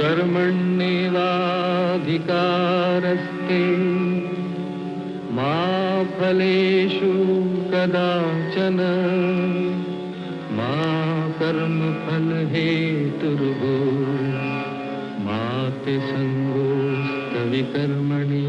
कर्मण्येवाधिकारस्ते मा फलेषु कदाचन मा कर्मफलहेतुर्भूः मा ते संगोऽस्त्वविकर्मणि।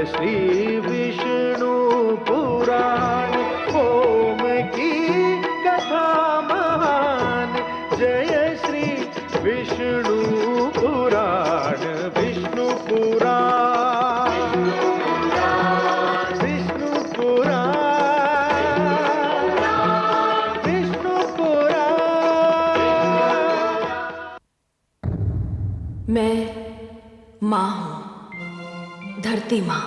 श्री विष्णु पुराण ओम की कथा महान। जय श्री विष्णु पुराण विष्णु पुराण विष्णु पुराण विष्णु पुराण। मैं माँ हूँ, धरती माँ।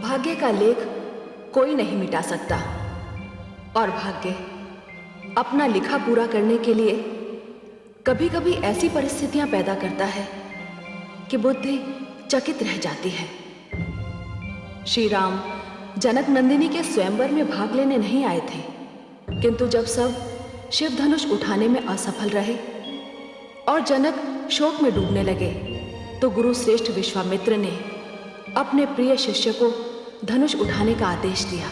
भाग्य का लेख कोई नहीं मिटा सकता और भाग्य अपना लिखा पूरा करने के लिए कभी कभी ऐसी परिस्थितियां पैदा करता है कि बुद्धि चकित रह जाती है। श्री राम जनक नंदिनी के स्वयंवर में भाग लेने नहीं आए थे, किंतु जब सब शिव धनुष उठाने में असफल रहे और जनक शोक में डूबने लगे तो गुरु श्रेष्ठ विश्वामित्र ने अपने प्रिय शिष्य को धनुष उठाने का आदेश दिया।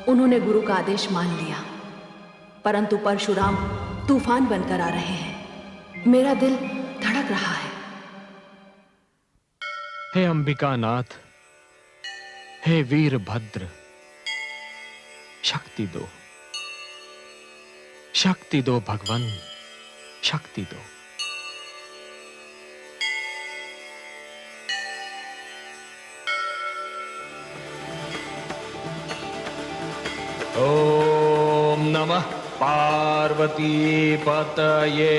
उन्होंने गुरु का आदेश मान लिया, परंतु परशुराम तूफान बनकर आ रहे हैं। मेरा दिल धड़क रहा है। हे अंबिकानाथ, हे वीरभद्र, शक्ति दो, शक्ति दो भगवान, शक्ति दो। ओम नमः पार्वती पतये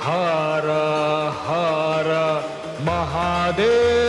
हर हर महादेव।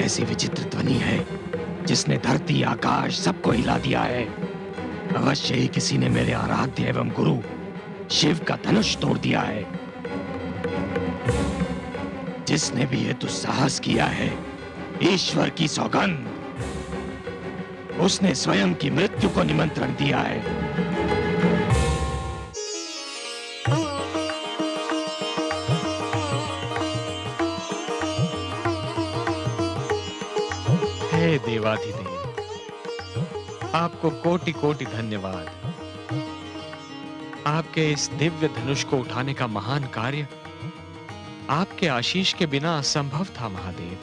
ऐसी विचित्र ध्वनि है जिसने धरती आकाश सबको हिला दिया है। अवश्य ही किसी ने मेरे आराध्य एवं गुरु शिव का धनुष तोड़ दिया है। जिसने भी ये दुस्साहस किया है, ईश्वर की सौगंध, उसने स्वयं की मृत्यु को निमंत्रण दिया है। हे देवाधिदेव, आपको कोटि कोटि धन्यवाद। आपके इस दिव्य धनुष को उठाने का महान कार्य आपके आशीष के बिना असंभव था महादेव।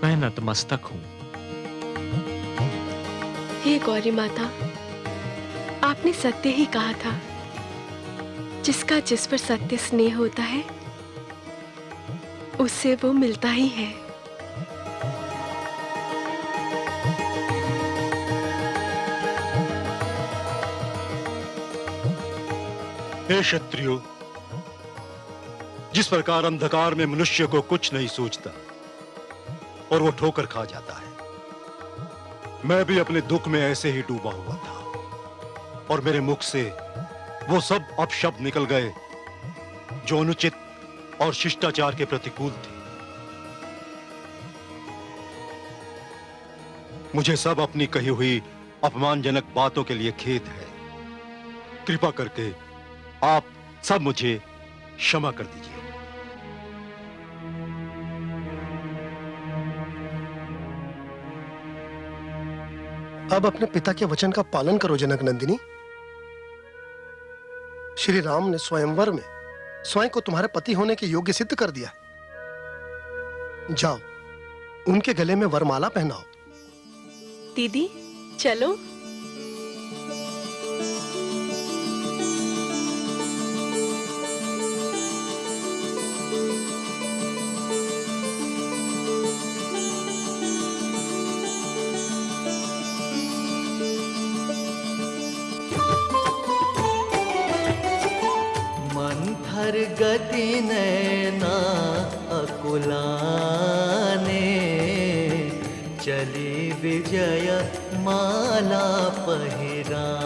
मैं नतमस्तक हूं। हे गौरी माता, आपने सत्य ही कहा था। जिसका जिस पर सत्य स्नेह होता है उससे वो मिलता ही है। हे क्षत्रियो, जिस प्रकार अंधकार में मनुष्य को कुछ नहीं सूझता और वो ठोकर खा जाता है, मैं भी अपने दुख में ऐसे ही डूबा हुआ था और मेरे मुख से वो सब अपशब्द निकल गए जो अनुचित और शिष्टाचार के प्रतिकूल थे। मुझे सब अपनी कही हुई अपमानजनक बातों के लिए खेद है। कृपा करके आप सब मुझे क्षमा कर दीजिए। अब अपने पिता के वचन का पालन करो जनक नंदिनी। श्री राम ने स्वयंवर में स्वयं को तुम्हारे पति होने के योग्य सिद्ध कर दिया। जाओ, उनके गले में वरमाला पहनाओ। दीदी चलो। मंथर गति नैना अकुलाने, चली विजय माला पहिराने।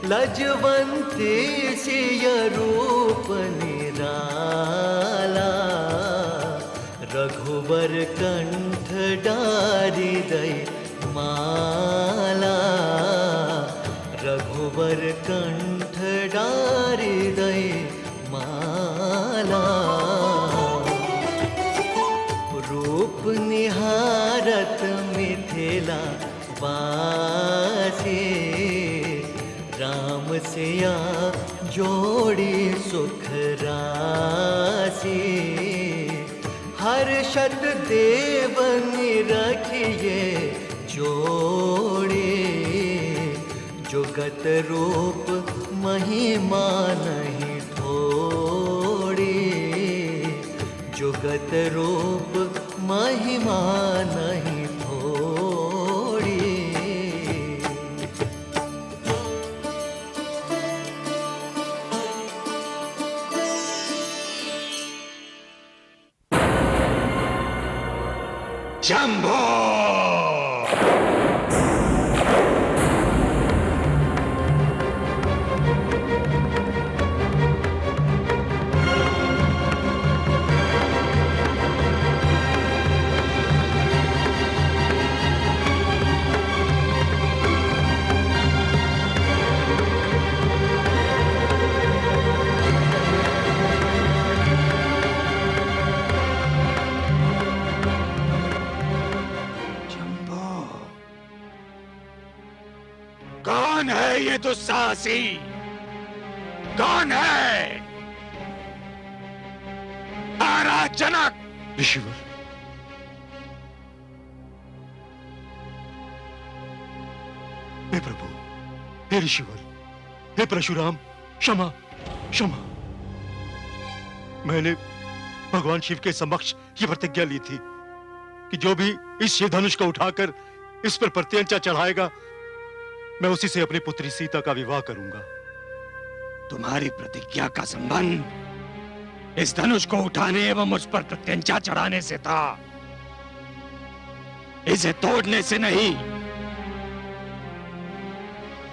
लजवंती सिय रूप निराला, रघुवर कंठ डारि दई माला। रघुवर कंठ डारि दई माला। रूप निहारत मिथिला वासी, राम सिया जोड़ी सुख राशि। हर्षत देवनि रखिए जोड़ी, जुगत रूप महिमा नहीं थोड़ी। जुगत रूप महिमा नहीं थोड़ी। शंभो! कौन है ये दुस्साहसी? कौन है? जनक! ऋषिवर, हे प्रभु, हे ऋषिवर, हे परशुराम, क्षमा क्षमा। मैंने भगवान शिव के समक्ष ये प्रतिज्ञा ली थी कि जो भी इस शिव धनुष को उठाकर इस पर प्रत्यंचा चढ़ाएगा, मैं उसी से अपनी पुत्री सीता का विवाह करूंगा। तुम्हारी प्रतिज्ञा का संबंध इस धनुष को उठाने एवं उस पर प्रत्यंचा चढ़ाने से था, इसे तोड़ने से नहीं।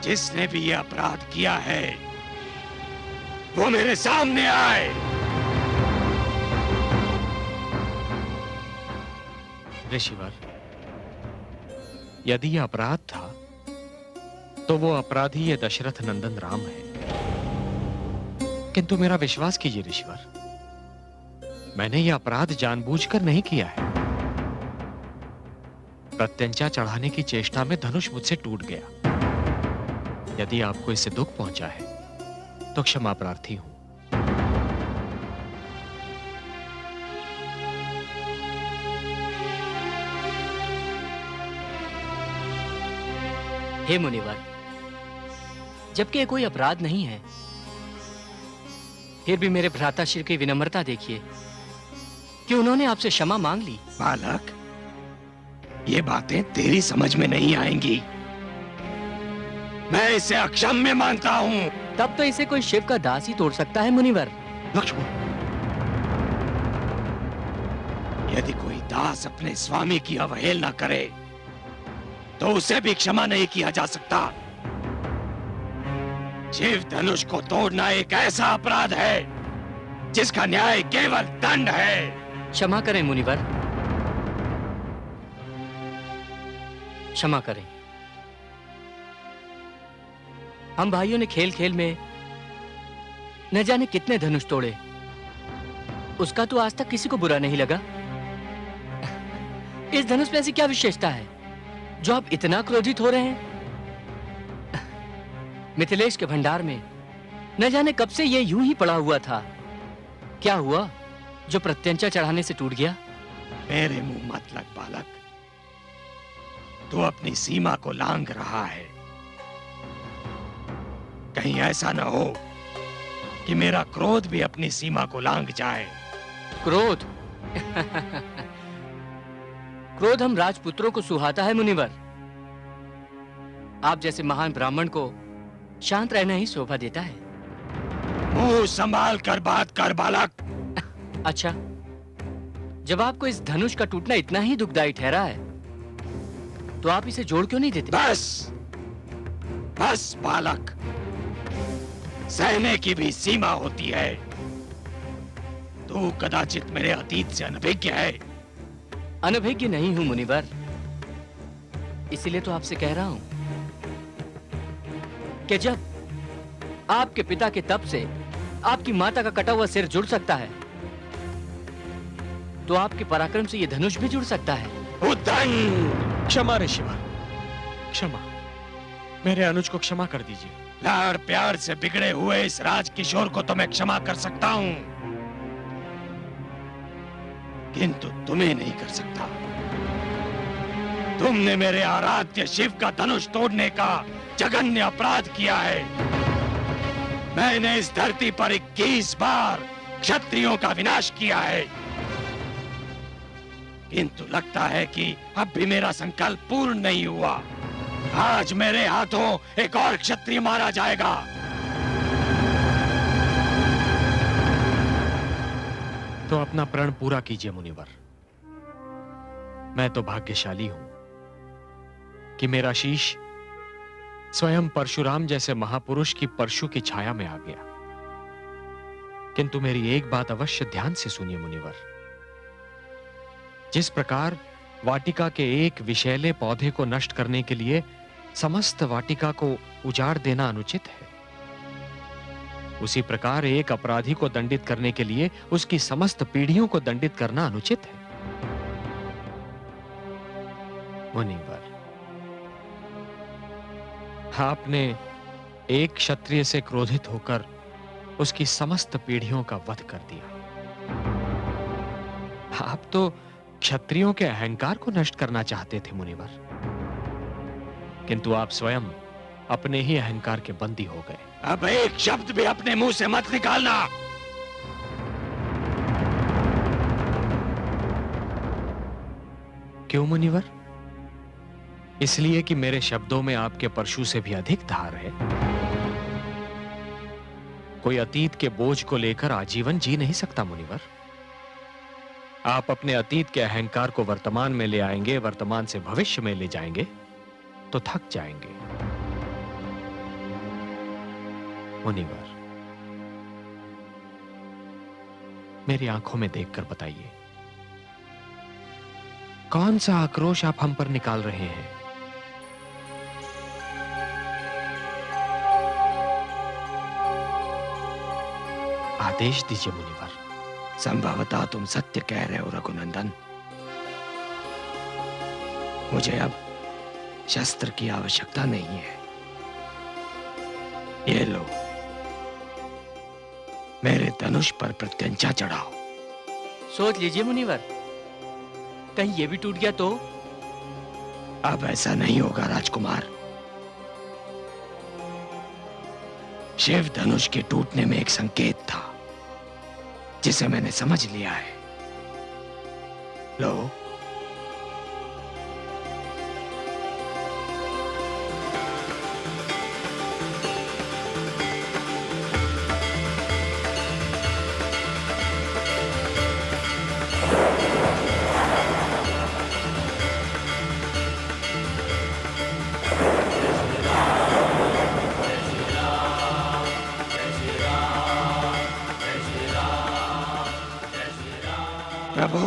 जिसने भी यह अपराध किया है वो मेरे सामने आए। ऋषिवर, यदि यह अपराध था तो वो अपराधी ये दशरथ नंदन राम है। किंतु मेरा विश्वास कीजिए ऋषिवर, मैंने यह अपराध जानबूझकर नहीं किया है। प्रत्यंचा चढ़ाने की चेष्टा में धनुष मुझसे टूट गया। यदि आपको इससे दुख पहुंचा है तो क्षमा प्रार्थी हूं। हे मुनिवर, जबकि ये कोई अपराध नहीं है, फिर भी मेरे भ्राताश्री की विनम्रता देखिए कि उन्होंने आपसे क्षमा मांग ली। बालक, ये बातें तेरी समझ में नहीं आएंगी। मैं इसे अक्षम्य मानता हूँ। तब तो इसे कोई शिव का दास ही तोड़ सकता है मुनिवर। लक्ष्मण, यदि कोई दास अपने स्वामी की अवहेलना करे तो उसे भी क्षमा नहीं किया जा सकता। शिव धनुष को तोड़ना एक ऐसा अपराध है जिसका न्याय केवल दंड है। क्षमा करें मुनिवर, क्षमा करें। हम भाइयों ने खेल खेल में न जाने कितने धनुष तोड़े, उसका तो आज तक किसी को बुरा नहीं लगा। इस धनुष में ऐसी क्या विशेषता है जो आप इतना क्रोधित हो रहे हैं? मिथिलेश के भंडार में न जाने कब से ये यूं ही पड़ा हुआ था। क्या हुआ जो प्रत्यंचा चढ़ाने से टूट गया? मेरे मुंह मत लग बालक, तू अपनी सीमा को लांघ रहा है। कहीं ऐसा न हो कि मेरा क्रोध भी अपनी सीमा को लांघ जाए। क्रोध? क्रोध हम राजपुत्रों को सुहाता है मुनिवर। आप जैसे महान ब्राह्मण को शांत रहना ही शोभा देता है। मुंह संभाल कर बात कर बालक। अच्छा, जब आपको इस धनुष का टूटना इतना ही दुखदाई ठहरा है तो आप इसे जोड़ क्यों नहीं देते? बस बस बालक, सहने की भी सीमा होती है। तू कदाचित मेरे अतीत से अनभिज्ञ है। अनभिज्ञ नहीं हूं मुनिवर, इसीलिए तो आपसे कह रहा हूं कि जब आपके पिता के तप से आपकी माता का कटा हुआ सिर जुड़ सकता है तो आपके पराक्रम से यह धनुष भी जुड़ सकता है। उद्दंड! क्षमा रे शिवा, क्षमा। मेरे अनुज को क्षमा कर दीजिए। लाड़ प्यार से बिगड़े हुए इस राजकिशोर को तो मैं क्षमा कर सकता हूं, किंतु तुम्हें नहीं कर सकता। तुमने मेरे आराध्य शिव का धनुष तोड़ने का जघन्य अपराध किया है। मैंने इस धरती पर 21 बार क्षत्रियों का विनाश किया है, किंतु लगता है कि अब भी मेरा संकल्प पूर्ण नहीं हुआ। आज मेरे हाथों एक और क्षत्रिय मारा जाएगा। तो अपना प्रण पूरा कीजिए मुनिवर। मैं तो भाग्यशाली हूं कि मेरा शीश स्वयं परशुराम जैसे महापुरुष की परशु की छाया में आ गया। किंतु मेरी एक बात अवश्य ध्यान से सुनिए मुनिवर। जिस प्रकार वाटिका के एक विषैले पौधे को नष्ट करने के लिए समस्त वाटिका को उजाड़ देना अनुचित है, उसी प्रकार एक अपराधी को दंडित करने के लिए उसकी समस्त पीढ़ियों को दंडित करना अनुचित है। मुनिवर, आपने एक क्षत्रिय से क्रोधित होकर उसकी समस्त पीढ़ियों का वध कर दिया। आप तो क्षत्रियों के अहंकार को नष्ट करना चाहते थे मुनिवर, किंतु आप स्वयं अपने ही अहंकार के बंदी हो गए। अब एक शब्द भी अपने मुंह से मत निकालना। क्यों मुनिवर? इसलिए कि मेरे शब्दों में आपके परशु से भी अधिक धार है। कोई अतीत के बोझ को लेकर आजीवन जी नहीं सकता मुनिवर। आप अपने अतीत के अहंकार को वर्तमान में ले आएंगे, वर्तमान से भविष्य में ले जाएंगे तो थक जाएंगे। मुनिवर, मेरी आंखों में देखकर बताइए, कौन सा आक्रोश आप हम पर निकाल रहे हैं? आदेश दीजिए मुनिवर। संभवतः तुम सत्य कह रहे हो रघुनंदन। मुझे अब शस्त्र की आवश्यकता नहीं है। ये लो, मेरे धनुष पर प्रत्यंचा चढ़ाओ। सोच लीजिए मुनिवर, कहीं ये भी टूट गया तो? अब ऐसा नहीं होगा राजकुमार। शिव धनुष के टूटने में एक संकेत था जिसे मैंने समझ लिया है। लो, प्रभु,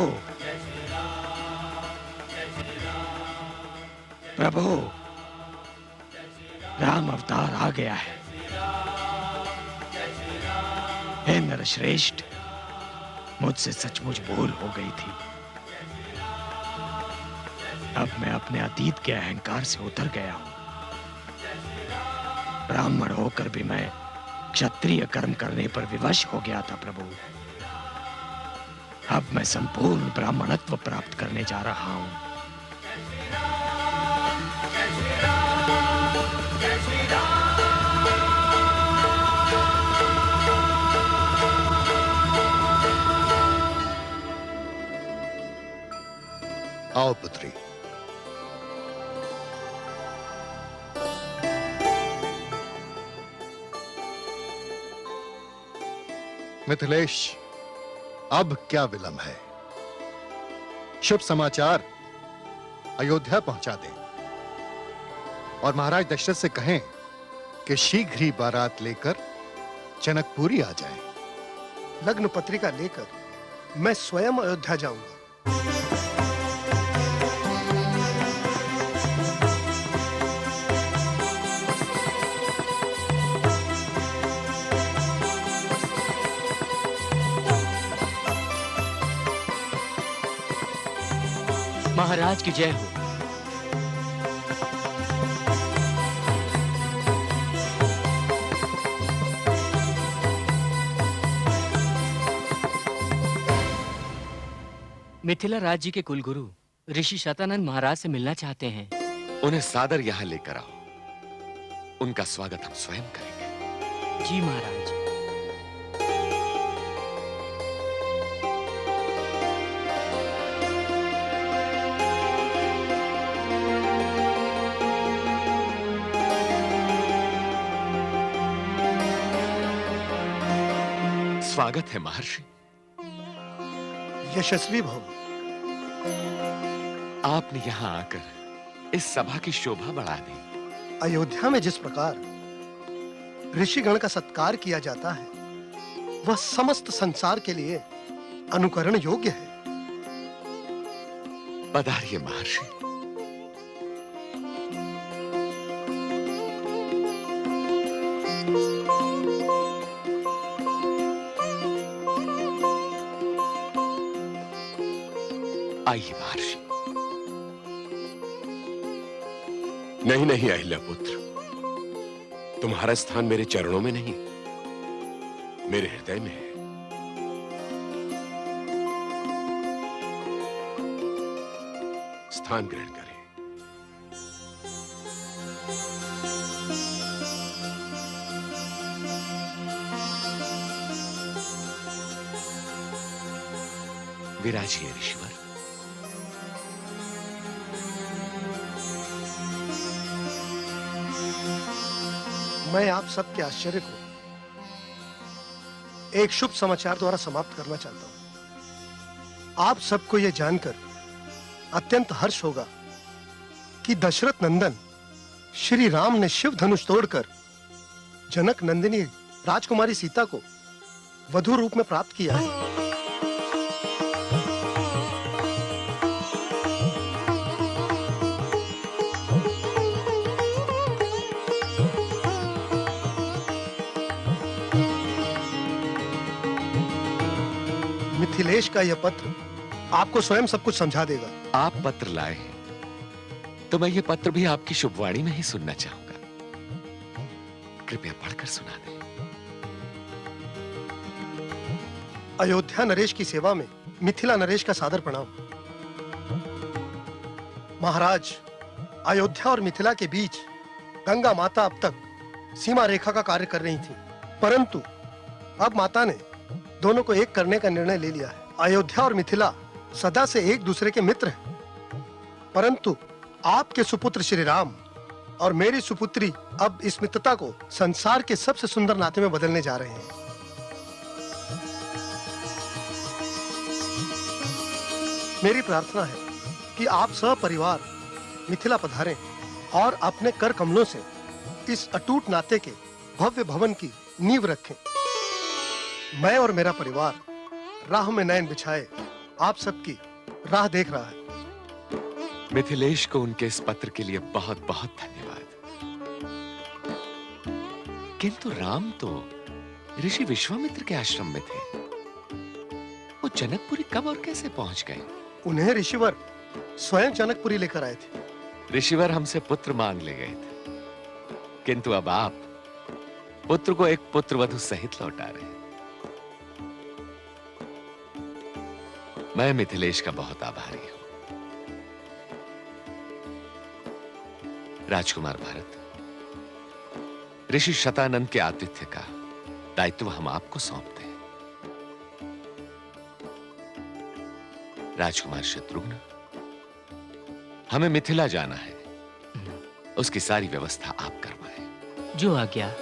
प्रभु, राम अवतार आ गया है। हे नरश्रेष्ठ, मुझसे सचमुच भूल हो गई थी। अब मैं अपने अतीत के अहंकार से उतर गया हूं। ब्राह्मण होकर भी मैं क्षत्रिय कर्म करने पर विवश हो गया था प्रभु। अब मैं संपूर्ण ब्राह्मणत्व प्राप्त करने जा रहा हूं। आओ पुत्री। मिथिलेश, अब क्या विलंब है? शुभ समाचार अयोध्या पहुंचा दें और महाराज दशरथ से कहें कि शीघ्र ही बारात लेकर जनकपुरी आ जाएं। लग्न पत्रिका लेकर मैं स्वयं अयोध्या जाऊंगा। महाराज की जय हो। मिथिला राज्य के कुलगुरु ऋषि शतानंद महाराज से मिलना चाहते हैं। उन्हें सादर यहाँ लेकर आओ। उनका स्वागत हम स्वयं करेंगे। जी महाराज। स्वागत है महर्षि। यशस्वी भव। आपने यहां आकर इस सभा की शोभा बढ़ा दी। अयोध्या में जिस प्रकार ऋषिगण का सत्कार किया जाता है, वह समस्त संसार के लिए अनुकरण योग्य है। पधारिए महर्षि। आइए महर्षि। नहीं नहीं अहिल्या पुत्र, तुम्हारा स्थान मेरे चरणों में नहीं, मेरे हृदय में है। स्थान ग्रहण करें। विराजिए ऋषिवर। मैं आप सबके आश्चर्य को एक शुभ समाचार द्वारा समाप्त करना चाहता हूं। आप सबको यह जानकर अत्यंत हर्ष होगा कि दशरथ नंदन श्री राम ने शिव धनुष तोड़कर जनक नंदिनी राजकुमारी सीता को वधु रूप में प्राप्त किया है। मिथिलेश का यह पत्र आपको स्वयं सब कुछ समझा देगा। आप पत्र लाए हैं तो मैं ये पत्र भी आपकी शुभवाणी में ही सुनना चाहूंगा। कृपया पढ़कर सुना दें। अयोध्या नरेश की सेवा में मिथिला नरेश का सादर प्रणाम। महाराज, अयोध्या और मिथिला के बीच गंगा माता अब तक सीमा रेखा का कार्य कर रही थी, परंतु अब माता ने दोनों को एक करने का निर्णय ले लिया है। अयोध्या और मिथिला सदा से एक दूसरे के मित्र हैं, परंतु आपके सुपुत्र श्री राम और मेरी सुपुत्री अब इस मित्रता को संसार के सबसे सुंदर नाते में बदलने जा रहे हैं। मेरी प्रार्थना है कि आप सब परिवार मिथिला पधारें और अपने कर कमलों से इस अटूट नाते के भव्य भवन की नींव रखें। मैं और मेरा परिवार राह में नयन बिछाए आप सबकी राह देख रहा है। मिथिलेश को उनके इस पत्र के लिए बहुत बहुत धन्यवाद। किंतु राम तो ऋषि विश्वामित्र के आश्रम में थे। वो जनकपुरी कब और कैसे पहुंच गए? उन्हें ऋषिवर स्वयं जनकपुरी लेकर आए थे। ऋषिवर हमसे पुत्र मांग ले गए थे, किंतु अब आप पुत्र को एक पुत्र वधु सहित लौटा रहे हैं। मैं मिथिलेश का बहुत आभारी हूं। राजकुमार भरत, ऋषि शतानंद के आतिथ्य का दायित्व हम आपको सौंपते हैं। राजकुमार शत्रुघ्न, हमें मिथिला जाना है, उसकी सारी व्यवस्था आप करवाएं। जो आज्ञा।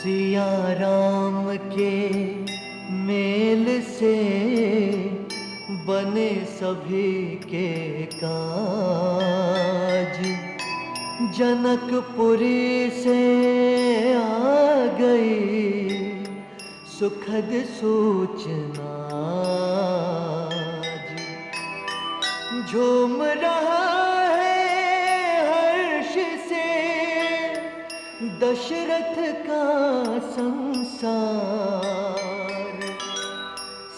सिया राम के मेल से बने सभी के काज, जनकपुरी से आ गई सुखद सूचना। झूम रहा है हर्ष से दशरथ का संसार,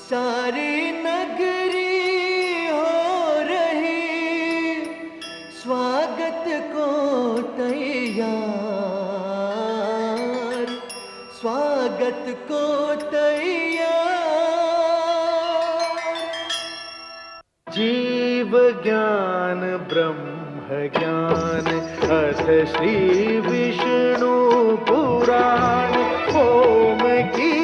सारी नगरी हो रही स्वागत को तैयार, स्वागत को तैयार। जीव ज्ञान ब्रह्म ज्ञान अथ श्री विष्णु पुराण ओम की